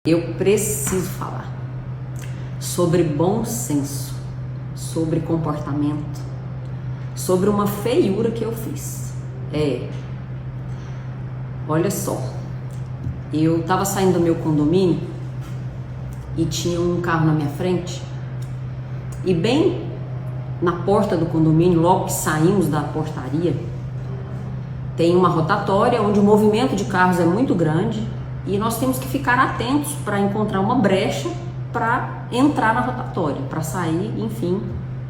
Eu preciso falar sobre bom senso, sobre comportamento, sobre uma feiura que eu fiz. Olha só, eu tava saindo do meu condomínio e tinha um carro na minha frente e bem na porta do condomínio, logo que saímos da portaria, tem uma rotatória onde o movimento de carros é muito grande e nós temos que ficar atentos para encontrar uma brecha para entrar na rotatória, para sair, enfim,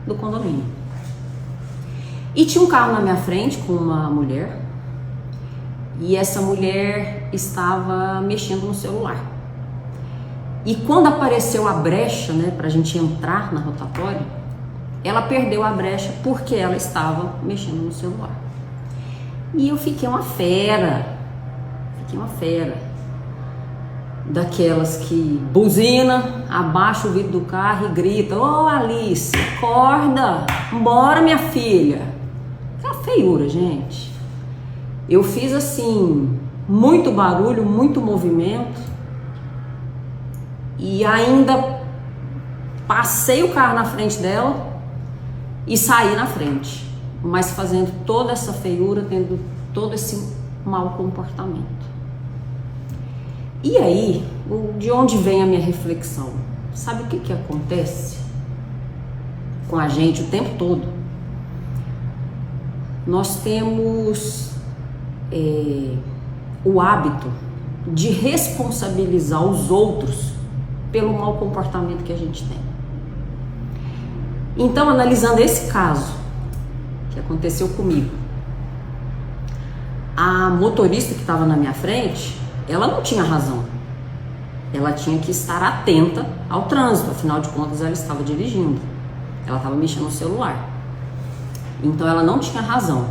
do condomínio. E tinha um carro na minha frente com uma mulher e essa mulher estava mexendo no celular. E quando apareceu a brecha, para a gente entrar na rotatória, ela perdeu a brecha porque ela estava mexendo no celular. E eu fiquei uma fera, daquelas que buzina, abaixa o vidro do carro e grita: "Ô Alice, acorda, bora minha filha". Aquela feiura, gente. Eu fiz assim, muito barulho, muito movimento e ainda passei o carro na frente dela e saí na frente, mas fazendo toda essa feiura, tendo todo esse mau comportamento. E aí, de onde vem a minha reflexão? Sabe o que acontece com a gente o tempo todo? Nós temos o hábito de responsabilizar os outros pelo mau comportamento que a gente tem. Então, analisando esse caso que aconteceu comigo, a motorista que estava na minha frente, ela não tinha razão. Ela tinha que estar atenta ao trânsito, afinal de contas ela estava dirigindo. Ela estava mexendo no celular. Então ela não tinha razão.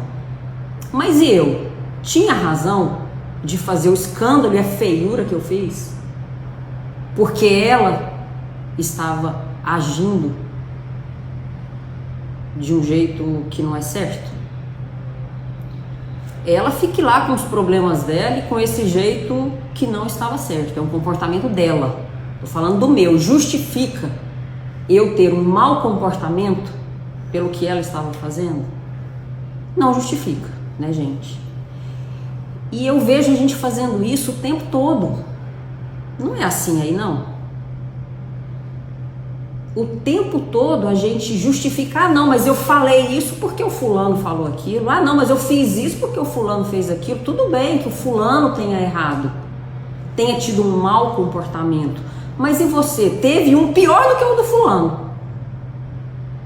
Mas eu tinha razão de fazer o escândalo e a feiura que eu fiz? Porque ela estava agindo de um jeito que não é certo? Ela fique lá com os problemas dela e com esse jeito que não estava certo, é um comportamento dela. Tô falando do meu. Justifica eu ter um mau comportamento pelo que ela estava fazendo? Não justifica, né, gente? E eu vejo a gente fazendo isso o tempo todo. Não é assim aí, não? O tempo todo a gente justifica: não, mas eu falei isso porque o fulano falou aquilo. Não, mas eu fiz isso porque o fulano fez aquilo. Tudo bem que o fulano tenha errado, tenha tido um mau comportamento, mas e você? Teve um pior do que o do fulano,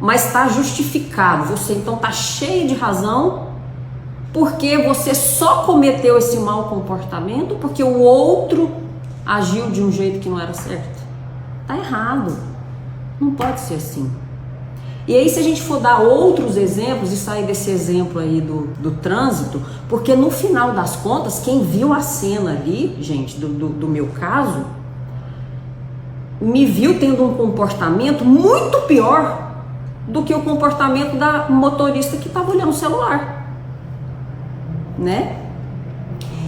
mas está justificado. Você então está cheio de razão porque você só cometeu esse mau comportamento porque o outro agiu de um jeito que não era certo. Está errado. Não pode ser assim. E aí, se a gente for dar outros exemplos e sair desse exemplo aí do trânsito, porque no final das contas, quem viu a cena ali, gente, do meu caso, me viu tendo um comportamento muito pior do que o comportamento da motorista que estava olhando o celular, né?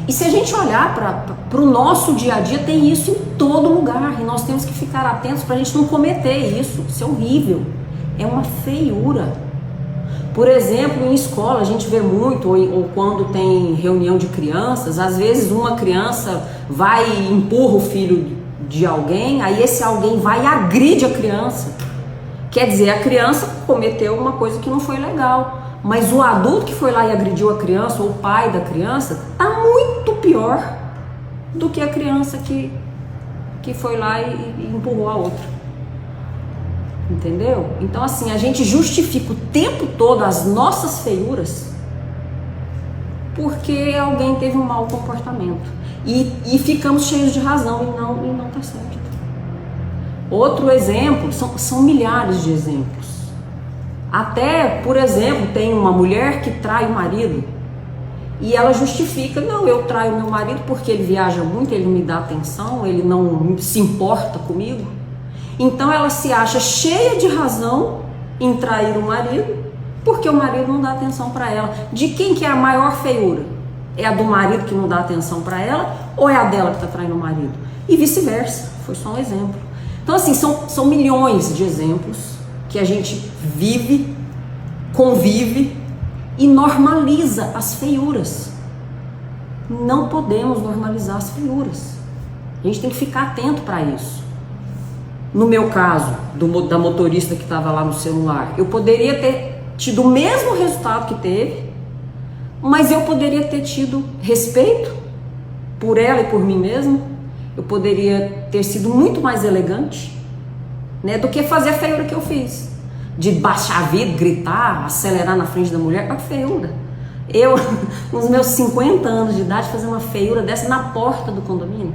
E se a gente olhar para o nosso dia a dia, tem isso em todo lugar. E nós temos que ficar atentos para a gente não cometer isso. Isso é horrível. É uma feiura. Por exemplo, em escola a gente vê muito, ou quando tem reunião de crianças, às vezes uma criança vai e empurra o filho de alguém, aí esse alguém vai e agride a criança. Quer dizer, a criança cometeu uma coisa que não foi legal. Mas o adulto que foi lá e agrediu a criança, ou o pai da criança, tá muito pior do que a criança que foi lá e empurrou a outra. Entendeu? Então, assim, a gente justifica o tempo todo as nossas feiuras porque alguém teve um mau comportamento. E ficamos cheios de razão e não tá certo. Outro exemplo, são milhares de exemplos. Até, por exemplo, tem uma mulher que trai o marido e ela justifica: não, eu traio meu marido porque ele viaja muito, ele não me dá atenção, ele não se importa comigo. Então ela se acha cheia de razão em trair o marido porque o marido não dá atenção para ela. De quem que é a maior feiura? É a do marido que não dá atenção para ela ou é a dela que está traindo o marido? E vice-versa. foi só um exemplo. Então assim, são milhões de exemplos que a gente vive, convive e normaliza as feiuras. Não podemos normalizar as feiuras. A gente tem que ficar atento para isso. No meu caso, da motorista que estava lá no celular, eu poderia ter tido o mesmo resultado que teve, mas eu poderia ter tido respeito por ela e por mim mesmo. Eu poderia ter sido muito mais elegante, né, do que fazer a feiura que eu fiz. De baixar a vida, gritar, acelerar na frente da mulher, a feiura. Eu, nos meus 50 anos de idade, fazer uma feiura dessa na porta do condomínio.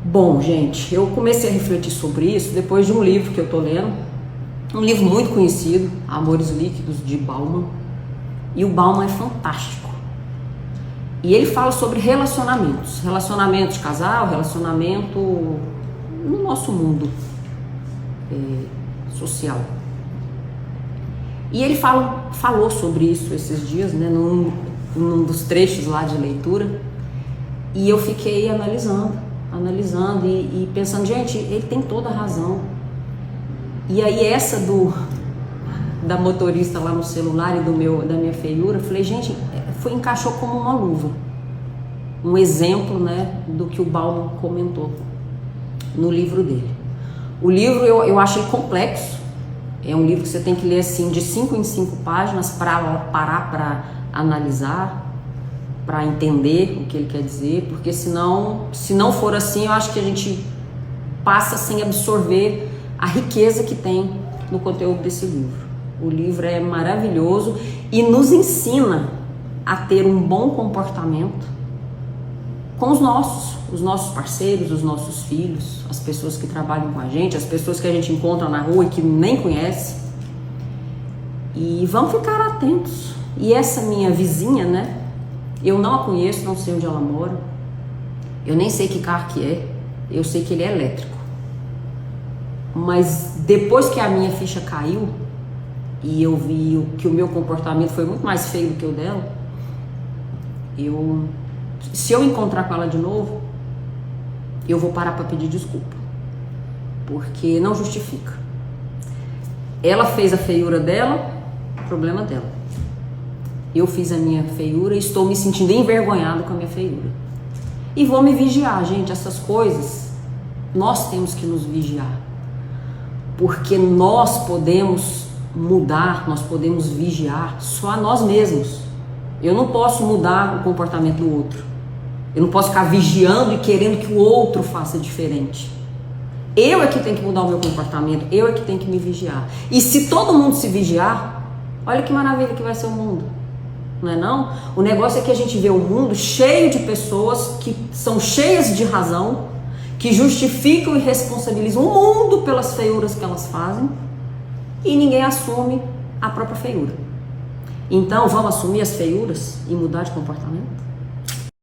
Bom, gente, eu comecei a refletir sobre isso depois de um livro que eu tô lendo, um livro muito conhecido, Amores Líquidos, de Bauman. E o Bauman é fantástico. E ele fala sobre relacionamentos, relacionamento de casal, relacionamento no nosso mundo social. E ele falou sobre isso esses dias, né, num dos trechos lá de leitura, e eu fiquei analisando e pensando, gente, ele tem toda a razão. E aí essa da motorista lá no celular e da minha feiura, eu falei, gente, encaixou como uma luva. Um exemplo, né, do que o Bauman comentou no livro dele. O livro eu acho ele complexo. É um livro que você tem que ler assim de 5 em 5 páginas para parar para analisar, para entender o que ele quer dizer, porque senão, se não for assim, eu acho que a gente passa sem absorver a riqueza que tem no conteúdo desse livro. O livro é maravilhoso e nos ensina a ter um bom comportamento com os nossos parceiros, os nossos filhos, as pessoas que trabalham com a gente, as pessoas que a gente encontra na rua e que nem conhece. E vamos ficar atentos. E essa minha vizinha, né? Eu não a conheço, não sei onde ela mora. Eu nem sei que carro que é. Eu sei que ele é elétrico. Mas depois que a minha ficha caiu e eu vi que o meu comportamento foi muito mais feio do que o dela, se eu encontrar com ela de novo, eu vou parar para pedir desculpa, porque não justifica. Ela fez a feiura dela, problema dela. Eu fiz a minha feiura e estou me sentindo envergonhado com a minha feiura. E vou me vigiar, gente. Essas coisas, nós temos que nos vigiar, porque nós podemos mudar, nós podemos vigiar só a nós mesmos. Eu não posso mudar o comportamento do outro. Eu não posso ficar vigiando e querendo que o outro faça diferente. Eu é que tenho que mudar o meu comportamento, eu é que tenho que me vigiar. E se todo mundo se vigiar, olha que maravilha que vai ser o mundo. Não é não? O negócio é que a gente vê o mundo cheio de pessoas que são cheias de razão, que justificam e responsabilizam o mundo pelas feiuras que elas fazem, e ninguém assume a própria feiura. Então, vamos assumir as feiuras e mudar de comportamento?